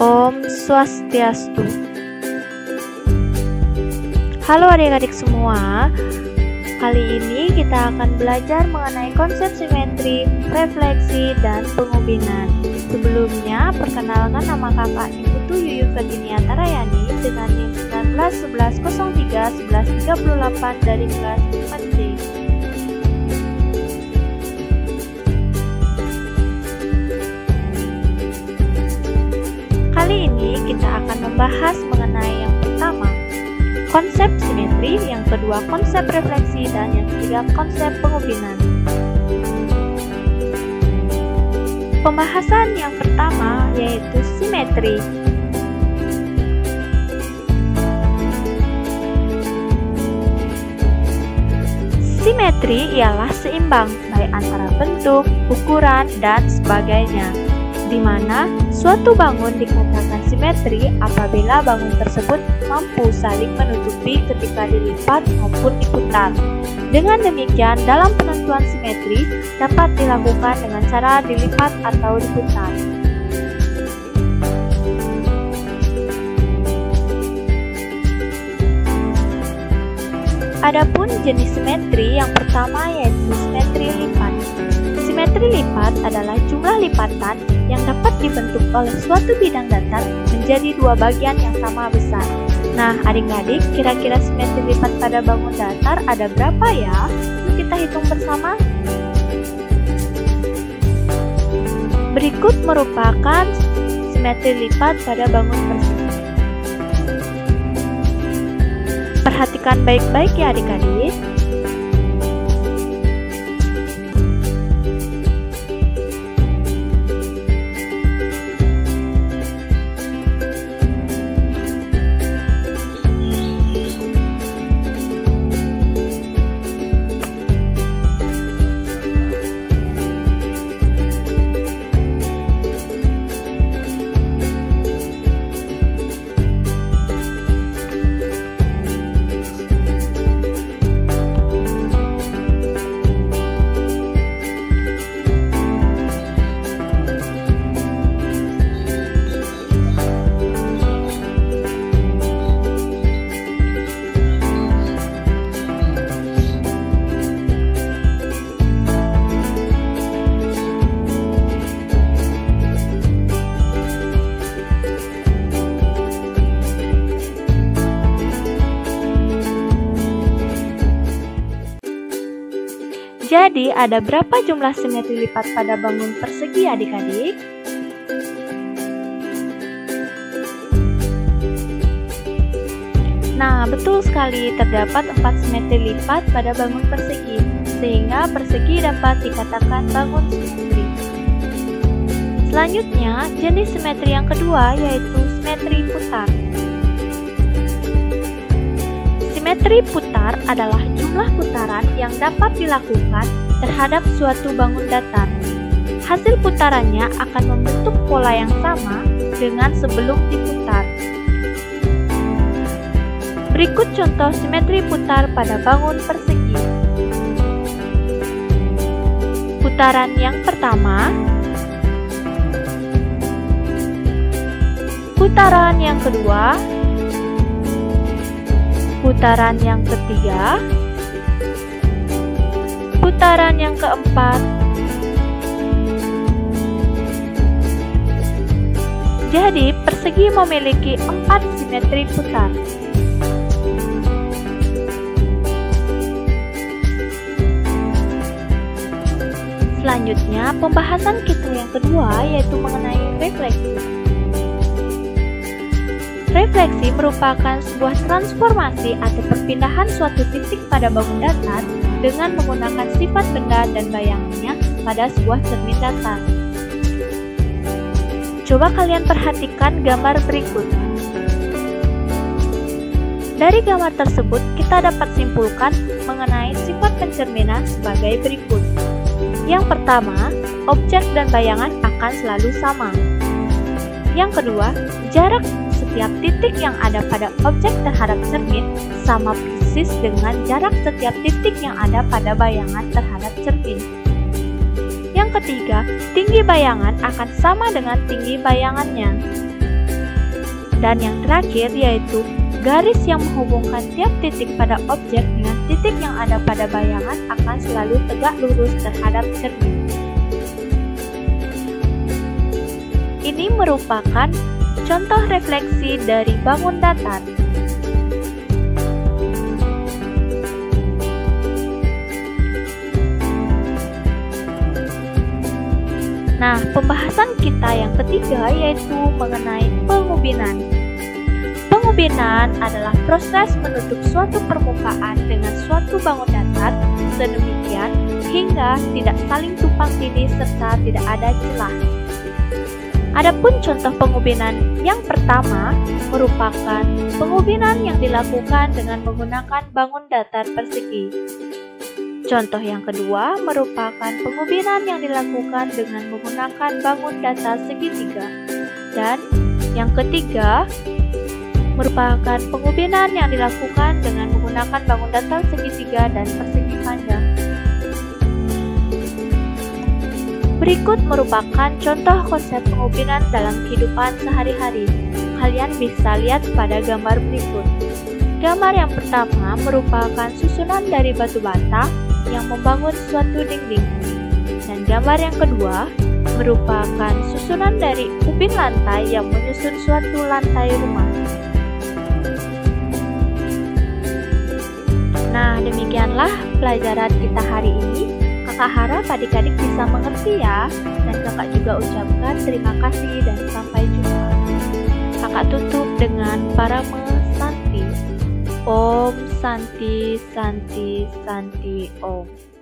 Om Swastiastu. Halo adik-adik semua, kali ini kita akan belajar mengenai konsep simetri, refleksi, dan pengubinan. Sebelumnya, perkenalkan nama kakak Ibu Yuyun Virginia Tarayani dengan NIM 1911031138 dari kelas 4D. Kali ini kita akan membahas mengenai yang pertama, konsep simetri, yang kedua konsep refleksi, dan yang ketiga konsep pengubinan. Pembahasan yang pertama yaitu simetri. Simetri ialah seimbang baik antara bentuk, ukuran, dan sebagainya, di mana suatu bangun dikatakan simetri apabila bangun tersebut mampu saling menutupi ketika dilipat maupun diputar. Dengan demikian, dalam penentuan simetri dapat dilakukan dengan cara dilipat atau diputar. Adapun jenis simetri yang pertama yaitu simetri lipat. Simetri lipat adalah jumlah lipatan yang dapat dibentuk oleh suatu bidang datar menjadi dua bagian yang sama besar. Nah, adik-adik, kira-kira simetri lipat pada bangun datar ada berapa ya? Yuk kita hitung bersama. Berikut merupakan simetri lipat pada bangun persegi. Perhatikan baik-baik ya adik-adik. Jadi, ada berapa jumlah simetri lipat pada bangun persegi adik-adik? Nah, betul sekali, terdapat 4 simetri lipat pada bangun persegi, sehingga persegi dapat dikatakan bangun simetri. Selanjutnya, jenis simetri yang kedua yaitu simetri putar. Simetri putar adalah jumlah putaran yang dapat dilakukan terhadap suatu bangun datar. Hasil putarannya akan membentuk pola yang sama dengan sebelum diputar. Berikut contoh simetri putar pada bangun persegi. Putaran yang pertama, putaran yang kedua, putaran yang ketiga, putaran yang keempat. Jadi, persegi memiliki 4 simetri putar. Selanjutnya, pembahasan kita yang kedua yaitu mengenai refleksi. Refleksi merupakan sebuah transformasi atau perpindahan suatu titik pada bangun datar dengan menggunakan sifat benda dan bayangannya pada sebuah cermin datar. Coba kalian perhatikan gambar berikut. Dari gambar tersebut, kita dapat simpulkan mengenai sifat pencerminan sebagai berikut. Yang pertama, objek dan bayangan akan selalu sama. Yang kedua, jarak setiap titik yang ada pada objek terhadap cermin sama persis dengan jarak setiap titik yang ada pada bayangan terhadap cermin. Yang ketiga, tinggi bayangan akan sama dengan tinggi bayangannya. Dan yang terakhir yaitu garis yang menghubungkan tiap titik pada objek dengan titik yang ada pada bayangan akan selalu tegak lurus terhadap cermin. Ini merupakan contoh refleksi dari bangun datar. Nah, pembahasan kita yang ketiga yaitu mengenai pengubinan. Pengubinan adalah proses menutup suatu permukaan dengan suatu bangun datar sedemikian hingga tidak saling tumpang tindih serta tidak ada celah. Adapun contoh pengubinan yang pertama merupakan pengubinan yang dilakukan dengan menggunakan bangun datar persegi. Contoh yang kedua merupakan pengubinan yang dilakukan dengan menggunakan bangun datar segitiga. Dan yang ketiga merupakan pengubinan yang dilakukan dengan menggunakan bangun datar segitiga dan persegi panjang. Berikut merupakan contoh konsep pengubinan dalam kehidupan sehari-hari. Kalian bisa lihat pada gambar berikut. Gambar yang pertama merupakan susunan dari batu bata yang membangun suatu dinding. Dan gambar yang kedua merupakan susunan dari ubin lantai yang menyusun suatu lantai rumah. Nah, demikianlah pelajaran kita hari ini. Kakak harap adik-adik bisa mengerti ya, dan kakak juga ucapkan terima kasih dan sampai jumpa. Kakak tutup dengan parame Santi. Om Santi Santi Santi Om.